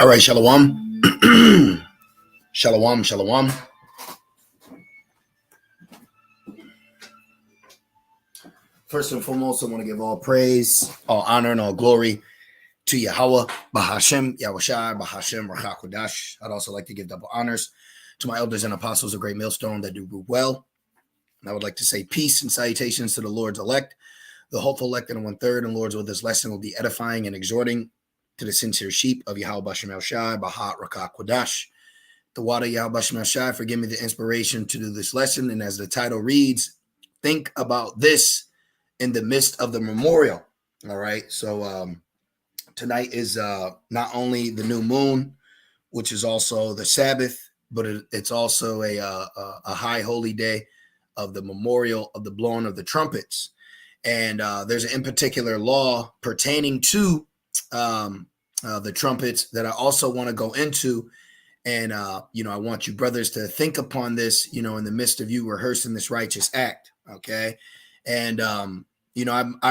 All right, shalom. Shalom, shalom. First and foremost, I want to give all praise, all honor, and all glory to Yahweh, Bahashem, Yahushai, Bahashem, Rachakodash. I'd also like to give double honors to my elders and apostles of Great Millstone that do well. And I would like to say peace and salutations to the Lord's elect, the hopeful elect and 1/3. And Lord's, with this lesson will be edifying and exhorting to the sincere sheep of Yahweh Bashem El Shai, Bahat Rachakodash. The water Yahweh Bashem El Shai, forgive me the inspiration to do this lesson. And as the title reads, think about this in the midst of the memorial. All right. So tonight is not only the new moon, which is also the Sabbath, but it's also a high holy day of the memorial of the blowing of the trumpets. And there's an in particular law pertaining to the trumpets that I also want to go into. And, I want you brothers to think upon this, in the midst of you rehearsing this righteous act. Okay. And, I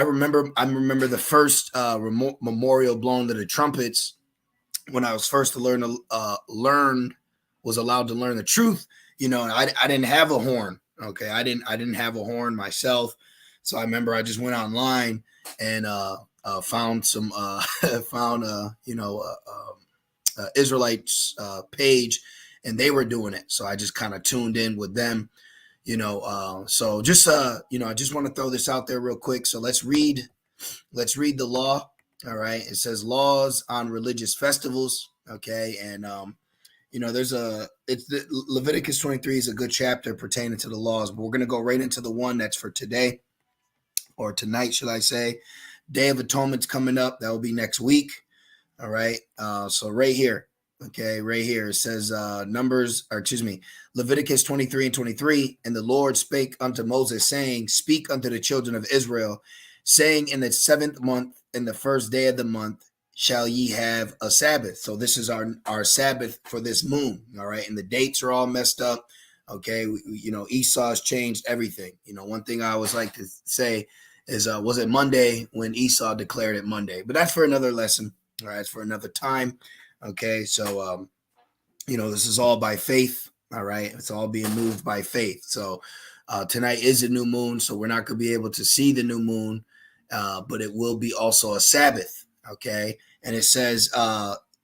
remember the first memorial blowing to the trumpets when I was first was allowed to learn the truth. I didn't have a horn. Okay. I didn't have a horn myself. So I remember I just went online and found some Israelites page, and they were doing it. So I just kind of tuned in with them. I just want to throw this out there real quick. So let's read the law. All right. It says laws on religious festivals. Okay. And, Leviticus 23 is a good chapter pertaining to the laws, but we're going to go right into the one that's for today, or tonight, should I say. Day of Atonement's coming up. That will be next week. All right. So right here. Okay, right here it says Leviticus 23:23, and the Lord spake unto Moses, saying, speak unto the children of Israel, saying, in the 7th month, in the 1st day of the month, shall ye have a Sabbath. So this is our Sabbath for this moon. All right, and the dates are all messed up. Okay, Esau's changed everything. One thing I always like to say is, was it Monday when Esau declared it Monday? But that's for another lesson. All right, it's for another time. Okay, so, this is all by faith. All right, it's all being moved by faith. So tonight is a new moon, so we're not going to be able to see the new moon, but it will be also a Sabbath. Okay, and it says,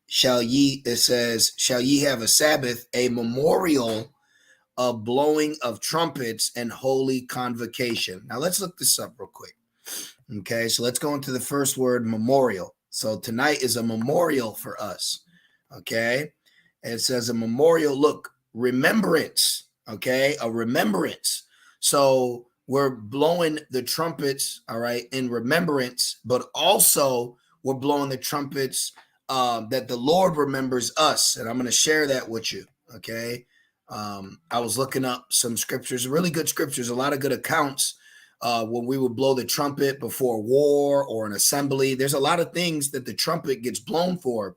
shall ye have a Sabbath, a memorial of blowing of trumpets and holy convocation. Now let's look this up real quick. Okay, so let's go into the first word, memorial. So tonight is a memorial for us. Okay, and it says a memorial. Look, remembrance. Okay, a remembrance. So we're blowing the trumpets, all right, in remembrance, but also we're blowing the trumpets that the Lord remembers us. And I'm going to share that with you. Okay, I was looking up some scriptures, really good scriptures, a lot of good accounts. When we would blow the trumpet before war or an assembly, there's a lot of things that the trumpet gets blown for.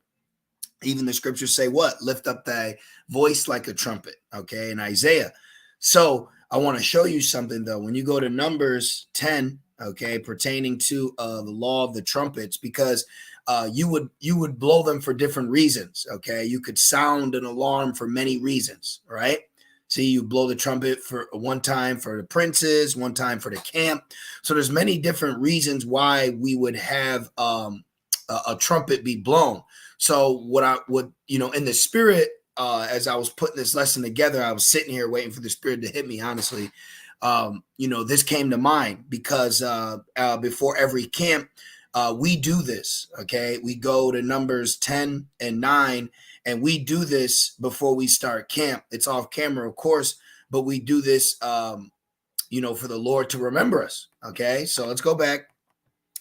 Even the scriptures say what? Lift up thy voice like a trumpet. Okay, in Isaiah. So I want to show you something though. When you go to Numbers 10, okay, pertaining to the law of the trumpets, because you would blow them for different reasons. Okay, you could sound an alarm for many reasons, right? See, you blow the trumpet for one time for the princes, one time for the camp. So there's many different reasons why we would have a trumpet be blown. So what I would, in the spirit, as I was putting this lesson together, I was sitting here waiting for the spirit to hit me, honestly. This came to mind because before every camp, we do this. Okay, we go to Numbers 10 and 9. And we do this before we start camp. It's off camera, of course, but we do this, for the Lord to remember us. Okay, so let's go back.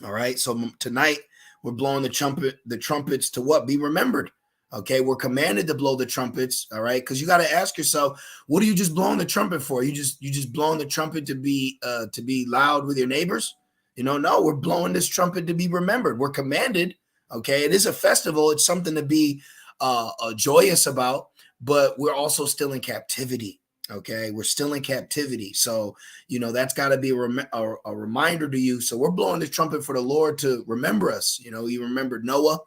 All right, so tonight we're blowing the trumpets to what? Be remembered. Okay, we're commanded to blow the trumpets. All right, because you got to ask yourself, what are you just blowing the trumpet for? You just blowing the trumpet to be loud with your neighbors? No, we're blowing this trumpet to be remembered. We're commanded. Okay, it is a festival. It's something to be joyous about, but we're also still in captivity. Okay, we're still in captivity. So, that's got to be a reminder to you. So we're blowing the trumpet for the Lord to remember us. He remembered Noah.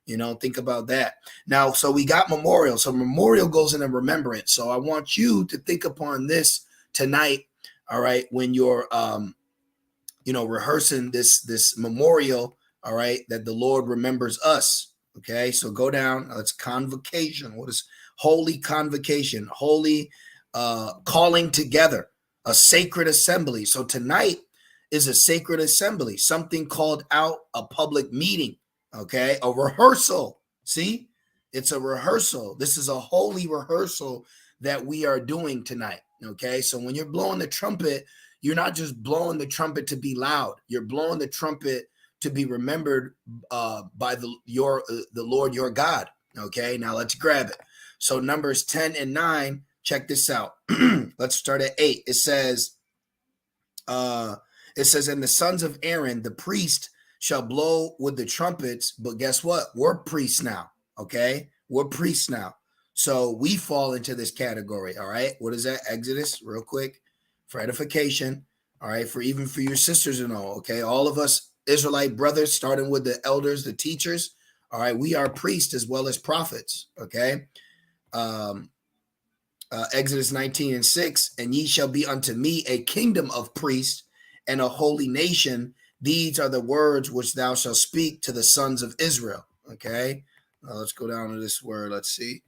You know, think about that. Now, so we got memorial. So memorial goes in a remembrance. So I want you to think upon this tonight. All right, when you're rehearsing this memorial. All right, that the Lord remembers us. Okay, so go down. It's convocation. What is holy convocation? Holy calling together, a sacred assembly. So tonight is a sacred assembly, something called out, a public meeting. Okay, a rehearsal. See, it's a rehearsal. This is a holy rehearsal that we are doing tonight. Okay, so when you're blowing the trumpet, you're not just blowing the trumpet to be loud. You're blowing the trumpet to be remembered by the Lord your God. Okay, now let's grab it. So Numbers 10 and 9. Check this out. Let's start at 8. It says, and the sons of Aaron, the priest, shall blow with the trumpets. But guess what? We're priests now. Okay, we're priests now. So we fall into this category. All right, what is that? Exodus, real quick, for edification. All right, for your sisters and all. Okay, all of us Israelite brothers, starting with the elders, the teachers. All right, we are priests as well as prophets. Okay. Exodus 19 and 6, and ye shall be unto me a kingdom of priests and a holy nation. These are the words which thou shalt speak to the sons of Israel. Okay, let's go down to this word. Let's see.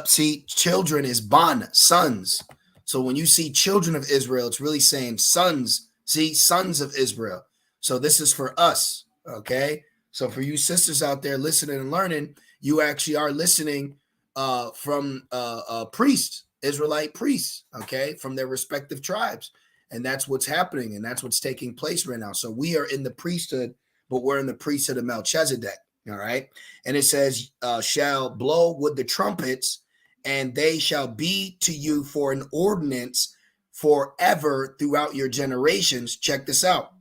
See, children is ban, sons. So when you see children of Israel, it's really saying sons. See, sons of Israel. So this is for us. Okay, so for you sisters out there listening and learning, you actually are listening from priests, Israelite priests, okay, from their respective tribes. And that's what's happening. And that's what's taking place right now. So we are in the priesthood, but we're in the priesthood of Melchizedek. All right. And it says, shall blow with the trumpets, and they shall be to you for an ordinance forever throughout your generations. Check this out.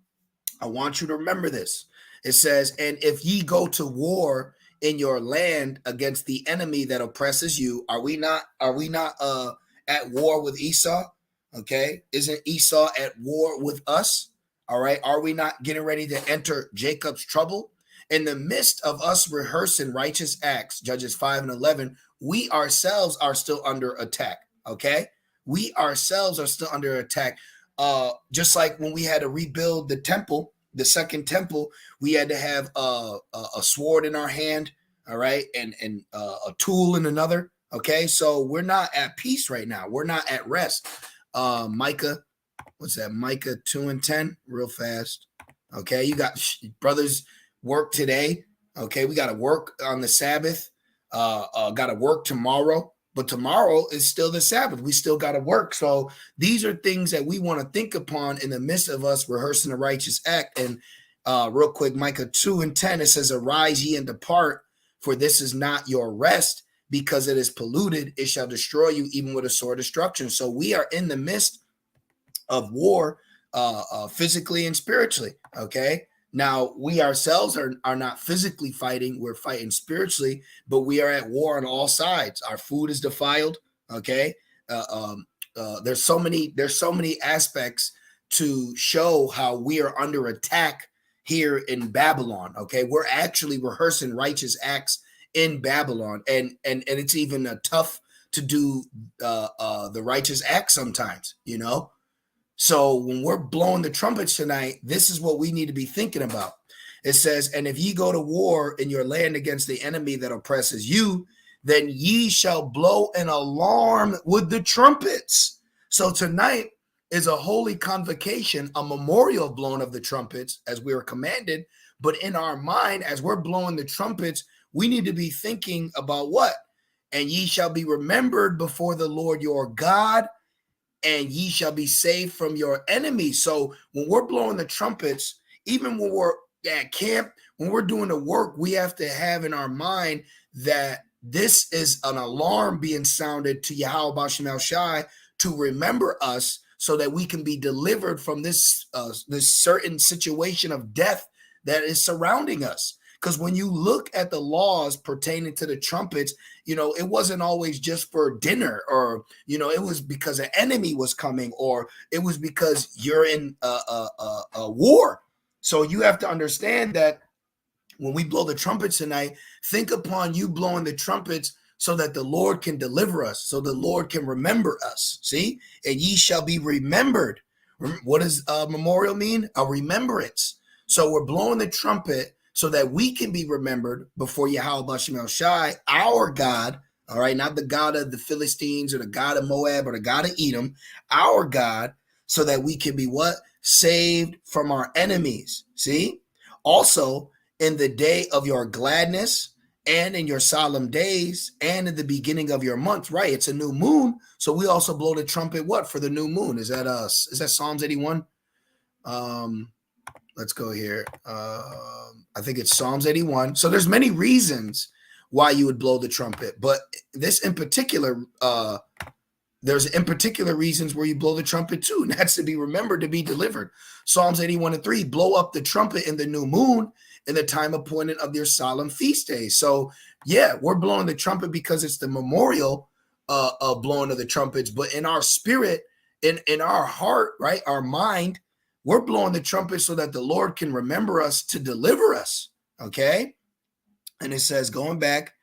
I want you to remember this. It says, and if ye go to war in your land against the enemy that oppresses you, are we not at war with Esau? Okay, isn't Esau at war with us? All right, are we not getting ready to enter Jacob's trouble? In the midst of us rehearsing righteous acts, Judges 5 and 11, we ourselves are still under attack. Okay, we ourselves are still under attack. Just like when we had to rebuild the temple, the second temple, we had to have a sword in our hand, all right, and a tool in another. Okay, so we're not at peace right now. We're not at rest. Micah, what's that? Micah 2 and 10, real fast. Okay, you got brothers work today. Okay, we got to work on the Sabbath. Got to work tomorrow. But tomorrow is still the Sabbath. We still got to work. So these are things that we want to think upon in the midst of us rehearsing a righteous act. And real quick, Micah 2 and 10, it says, arise ye and depart, for this is not your rest, because it is polluted. It shall destroy you even with a sore destruction. So we are in the midst of war, physically and spiritually. Okay. Now, we ourselves are not physically fighting. We're fighting spiritually, but we are at war on all sides. Our food is defiled. Okay. There's so many aspects to show how we are under attack here in Babylon. Okay. We're actually rehearsing righteous acts in Babylon. And it's even tough to do the righteous act sometimes, you know? So when we're blowing the trumpets tonight, this is what we need to be thinking about. It says, and if ye go to war in your land against the enemy that oppresses you, then ye shall blow an alarm with the trumpets. So tonight is a holy convocation, a memorial blowing of the trumpets as we are commanded. But in our mind, as we're blowing the trumpets, we need to be thinking about what? And ye shall be remembered before the Lord your God, and ye shall be saved from your enemies. So when we're blowing the trumpets, even when we're at camp, when we're doing the work, we have to have in our mind that this is an alarm being sounded to Yahweh Bashim Shai to remember us, so that we can be delivered from this certain situation of death that is surrounding us. Because when you look at the laws pertaining to the trumpets, you know, it wasn't always just for dinner, or, you know, it was because an enemy was coming, or it was because you're in a war. So you have to understand that when we blow the trumpets tonight, think upon you blowing the trumpets so that the Lord can deliver us, so the Lord can remember us. See, and ye shall be remembered. What does memorial mean? A remembrance. So we're blowing the trumpet so that we can be remembered before Yahweh Bashem El Shai, our God. All right, not the God of the Philistines or the God of Moab or the God of Edom, our God, so that we can be what? Saved from our enemies. See? Also, in the day of your gladness and in your solemn days and in the beginning of your month, right? It's a new moon. So we also blow the trumpet, what? For the new moon. Is that Psalms 81? Let's go here. I think it's Psalms 81. So there's many reasons why you would blow the trumpet, but this in particular, there's in particular reasons where you blow the trumpet too, and that's to be remembered, to be delivered. Psalms 81:3, blow up the trumpet in the new moon in the time appointed of your solemn feast days. So yeah, we're blowing the trumpet because it's the memorial of blowing of the trumpets, but in our spirit, in our heart, right, our mind, we're blowing the trumpet so that the Lord can remember us to deliver us. Okay. And it says, going back,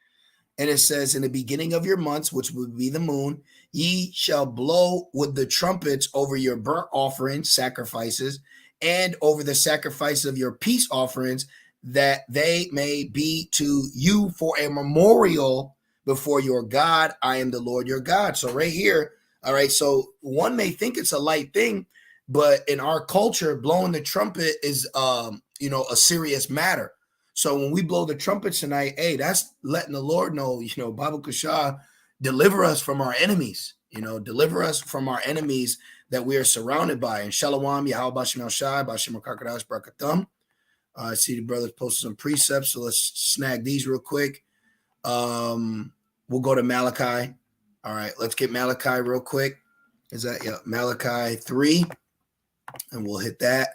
and it says, in the beginning of your months, which would be the moon, ye shall blow with the trumpets over your burnt offerings, sacrifices, and over the sacrifice of your peace offerings, that they may be to you for a memorial before your God. I am the Lord your God. So right here, all right, so one may think it's a light thing, but in our culture, blowing the trumpet is, a serious matter. So when we blow the trumpet tonight, hey, that's letting the Lord know, Baba Kushah, deliver us from our enemies, deliver us from our enemies that we are surrounded by. And Shalom, Yahweh Bashem El Shai, Bashem Kakadash Barakatam. I see the brothers posted some precepts, so let's snag these real quick. We'll go to Malachi. All right, let's get Malachi real quick. Is that, Malachi 3, and we'll hit that.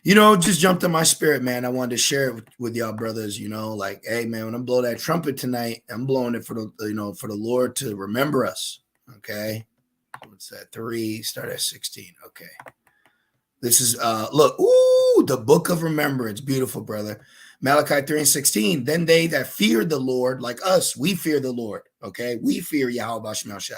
Just jumped in my spirit, man. I wanted to share it with y'all brothers, like, hey, man, when I blow that trumpet tonight, I'm blowing it for the Lord to remember us. Okay. What's that? 3, start at 16. Okay. This is, look, the book of remembrance. Beautiful, brother. Malachi 3:16. Then they that feared the Lord, like us, we fear the Lord. Okay. We fear Yahweh Bashem El Shai.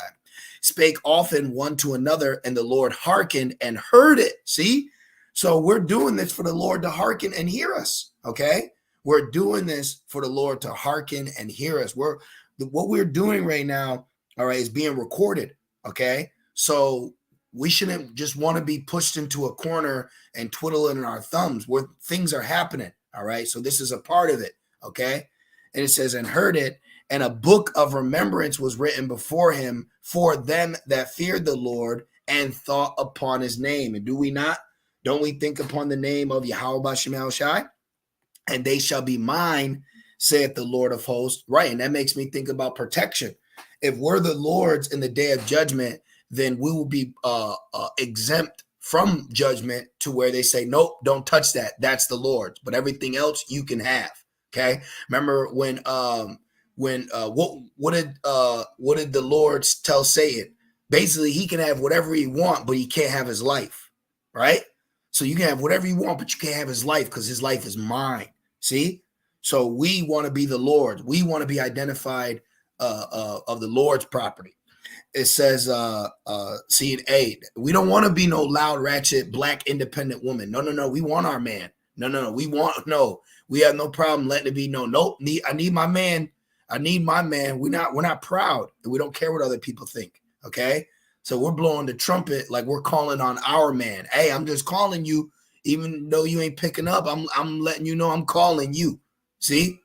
Spake often one to another, and the Lord hearkened and heard it. See? So we're doing this for the Lord to hearken and hear us, okay? We're doing this for the Lord to hearken and hear us. What we're doing right now, all right, is being recorded, okay? So we shouldn't just want to be pushed into a corner and twiddling our thumbs where things are happening, all right? So this is a part of it, okay? And it says, and heard it, and a book of remembrance was written before him for them that feared the Lord and thought upon his name. And do we not? Don't we think upon the name of Yahweh Bashem El Shai? And they shall be mine, saith the Lord of hosts. Right. And that makes me think about protection. If we're the Lord's in the day of judgment, then we will be exempt from judgment to where they say, nope, don't touch that. That's the Lord's. But everything else you can have. Okay. Remember what did the Lord tell Satan? Basically, he can have whatever he wants, but he can't have his life. Right. So you can have whatever you want, but you can't have his life because his life is mine. See? So we want to be the Lord. We want to be identified of the Lord's property. It says, scene 8, we don't want to be no loud, ratchet, black, independent woman. No. We want our man. No. We have no problem letting it be no. Nope. I need my man. I need my man. We're not proud. And we don't care what other people think. Okay. So we're blowing the trumpet like we're calling on our man. Hey, I'm just calling you, even though you ain't picking up. I'm letting you know I'm calling you. See,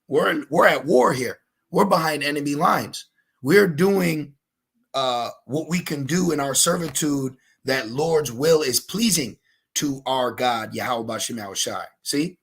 we're at war here. We're behind enemy lines. We're doing what we can do in our servitude. That Lord's will is pleasing to our God, Yahweh Bashem El Shai. See,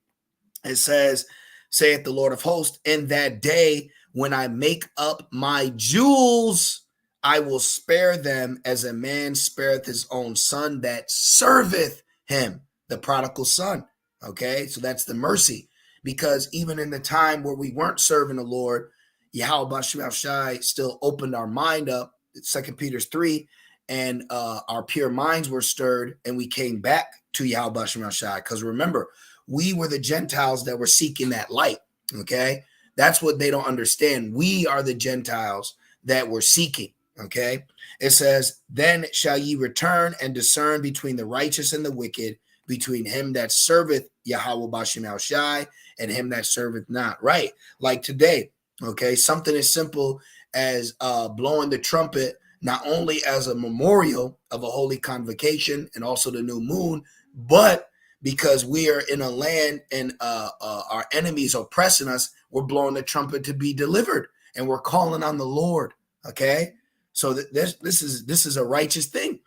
it says, saith the Lord of hosts, in that day when I make up my jewels, I will spare them as a man spareth his own son that serveth him, the prodigal son. Okay, so that's the mercy. Because even in the time where we weren't serving the Lord, Yahweh Bashem El Shai still opened our mind up, 2 Peter 3, and our pure minds were stirred, and we came back to Yahweh Bashem El Shai. Because remember, We were the Gentiles that were seeking that light. Okay. That's what they don't understand. We are the Gentiles that were seeking. Okay. It says, then shall ye return and discern between the righteous and the wicked, between him that serveth Yahweh Bashem El Shai and him that serveth not. Right. Like today. Okay. Something as simple as blowing the trumpet, not only as a memorial of a holy convocation and also the new moon, but because we are in a land and our enemies are oppressing us, we're blowing the trumpet to be delivered, and we're calling on the Lord. Okay, so this is a righteous thing.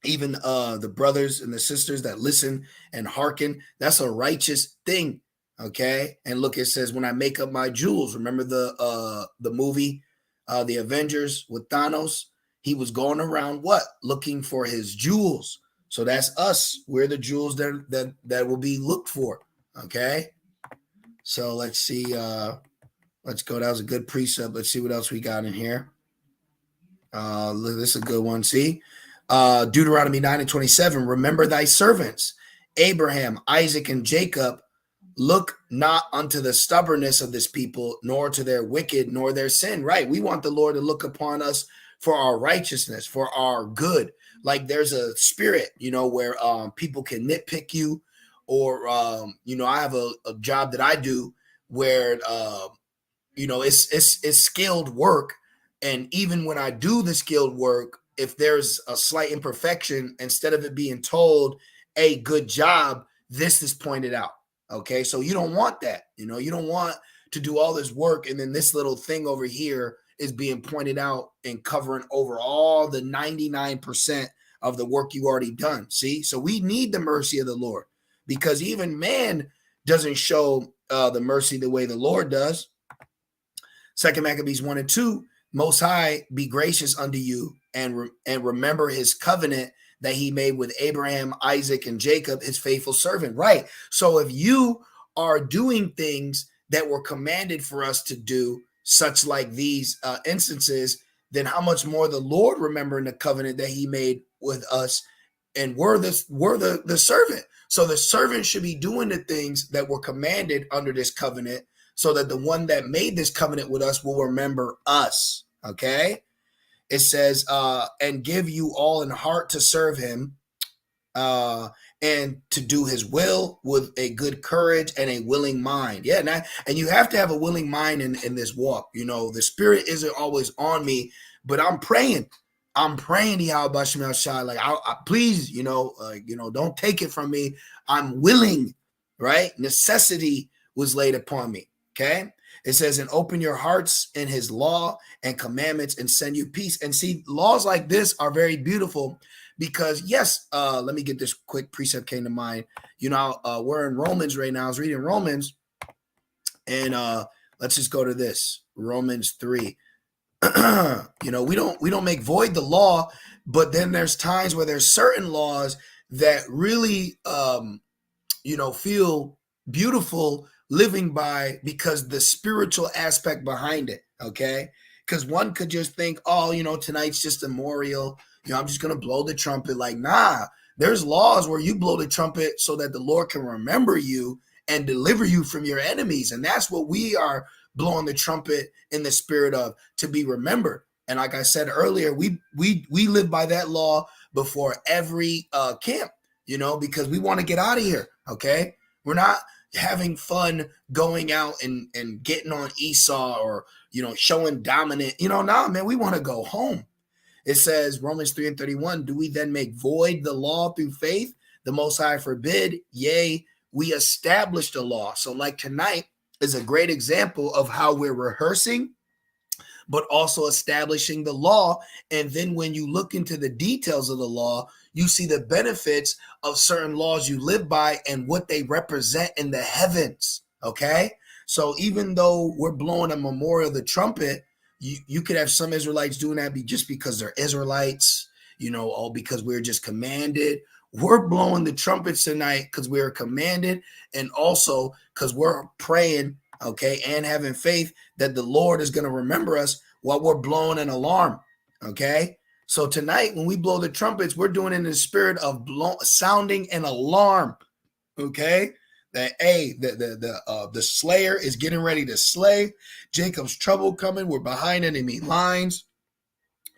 Even the brothers and the sisters that listen and hearken, that's a righteous thing. Okay, and look, it says, when I make up my jewels. Remember the movie, The Avengers with Thanos? He was going around what? Looking for his jewels. So that's us. We're the jewels that will be looked for. Okay. So let's see. Let's go. That was a good precept. Let's see what else we got in here. This is a good one. See, Deuteronomy 9:27. Remember thy servants, Abraham, Isaac, and Jacob. Look not unto the stubbornness of this people, nor to their wicked, nor their sin. Right. We want the Lord to look upon us for our righteousness, for our good. Like there's a spirit, where people can nitpick you, or I have a job that I do where it's skilled work, and even when I do the skilled work, if there's a slight imperfection, instead of it being told, "Hey, good job," this is pointed out. Okay, so you don't want that. You don't want to do all this work and then this little thing over here is being pointed out and covering over all the 99% of the work you already done. See, so we need the mercy of the Lord, because even man doesn't show the mercy the way the Lord does. 2 Maccabees 1:2, Most High be gracious unto you and remember his covenant that he made with Abraham, Isaac, and Jacob, his faithful servant. Right. So if you are doing things that were commanded for us to do, such like these instances, then how much more the Lord remembering the covenant that he made with us, and we're the servant. So the servant should be doing the things that were commanded under this covenant, so that the one that made this covenant with us will remember us. Okay. It says, and give you all in heart to serve him, and to do his will with a good courage and a willing mind. Yeah, and you have to have a willing mind in this walk. The spirit isn't always on me, but I'm praying. I'm praying to Yahweh Bashem El Shai. Like, I please, don't take it from me. I'm willing, right? Necessity was laid upon me. Okay. It says, and open your hearts in his law and commandments and send you peace. And see, laws like this are very beautiful because, yes, let me get this quick precept came to mind. We're in Romans right now. I was reading Romans, and let's just go to this. Romans 3. We don't make void the law, but then there's times where there's certain laws that really, feel beautiful living by, because the spiritual aspect behind it. Okay. Because one could just think, tonight's just a memorial. I'm just going to blow the trumpet. Like, nah, there's laws where you blow the trumpet so that the Lord can remember you and deliver you from your enemies. And that's what we are blowing the trumpet in the spirit of, to be remembered. And like I said earlier, we live by that law before every camp, because we want to get out of here. Okay. We're not having fun going out and getting on Esau or, showing dominant, nah, man, we want to go home. It says, Romans 3:31, do we then make void the law through faith? The Most High forbid. Yea, we established a law. So like tonight is a great example of how we're rehearsing, but also establishing the law. And then when you look into the details of the law, you see the benefits of certain laws you live by and what they represent in the heavens. Okay. So even though we're blowing a memorial of the trumpet, you could have some Israelites doing that just because they're Israelites, or because we're just commanded. We're blowing the trumpets tonight because we're commanded, and also because we're praying, okay, and having faith that the Lord is going to remember us while we're blowing an alarm, okay? So tonight, when we blow the trumpets, we're doing it in the spirit of sounding an alarm, okay? that the slayer is getting ready to slay. Jacob's trouble coming. We're behind enemy lines.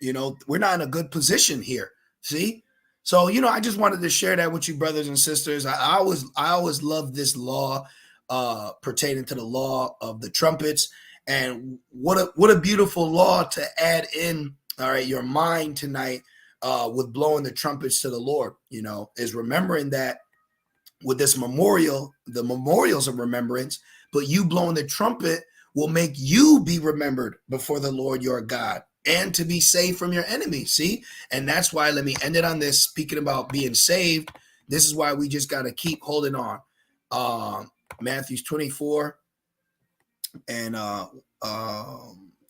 We're not in a good position here. See? So, I just wanted to share that with you, brothers and sisters. I always love this law pertaining to the law of the trumpets. And what a beautiful law to add in, all right, your mind tonight with blowing the trumpets to the Lord, is remembering that with this memorial, the memorials of remembrance, but you blowing the trumpet will make you be remembered before the Lord your God and to be saved from your enemies. See? And that's why, let me end it on this, speaking about being saved. This is why we just got to keep holding on. Matthew 24 and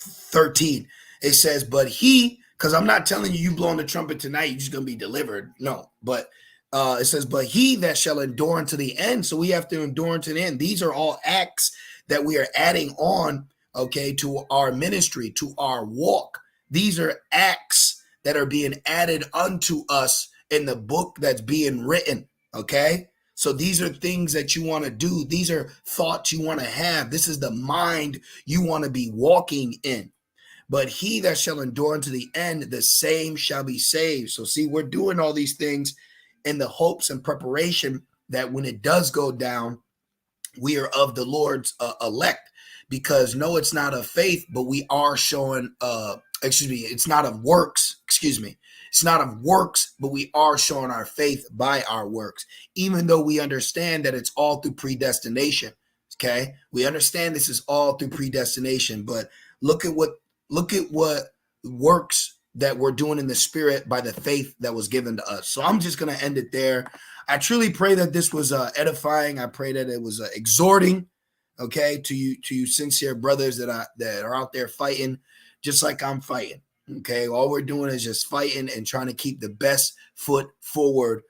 13. It says, but he, because I'm not telling you blowing the trumpet tonight, you're just going to be delivered. No, but it says, but he that shall endure unto the end. So we have to endure unto the end. These are all acts that we are adding on, okay, to our ministry, to our walk. These are acts that are being added unto us in the book that's being written, okay? So these are things that you want to do. These are thoughts you want to have. This is the mind you want to be walking in. But he that shall endure unto the end, the same shall be saved. So see, we're doing all these things in the hopes and preparation that when it does go down, we are of the Lord's elect. Because no, it's not of faith, but we are showing, it's not of works, It's not of works, but we are showing our faith by our works, even though we understand that it's all through predestination. Okay. We understand this is all through predestination, but look at what works that we're doing in the spirit by the faith that was given to us. So I'm just going to end it there. I truly pray that this was edifying. I pray that it was exhorting, okay, to you sincere brothers that are out there fighting just like I'm fighting. Okay, all we're doing is just fighting and trying to keep the best foot forward,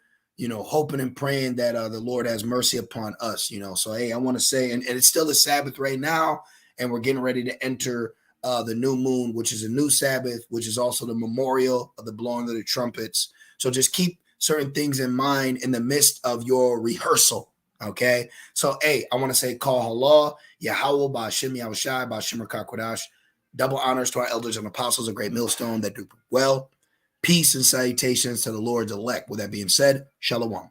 hoping and praying that the Lord has mercy upon us, So, hey, I want to say, and it's still the Sabbath right now, and we're getting ready to enter the new moon, which is a new Sabbath, which is also the memorial of the blowing of the trumpets. So just keep certain things in mind in the midst of your rehearsal. Okay. So, hey, I want to say, call Allah, Yahweh, Ba'ashim, Yahushai, Ba'ashim, Rakakwadash. Double honors to our elders and apostles, a great millstone that do well. Peace and salutations to the Lord's elect. With that being said, Shalom.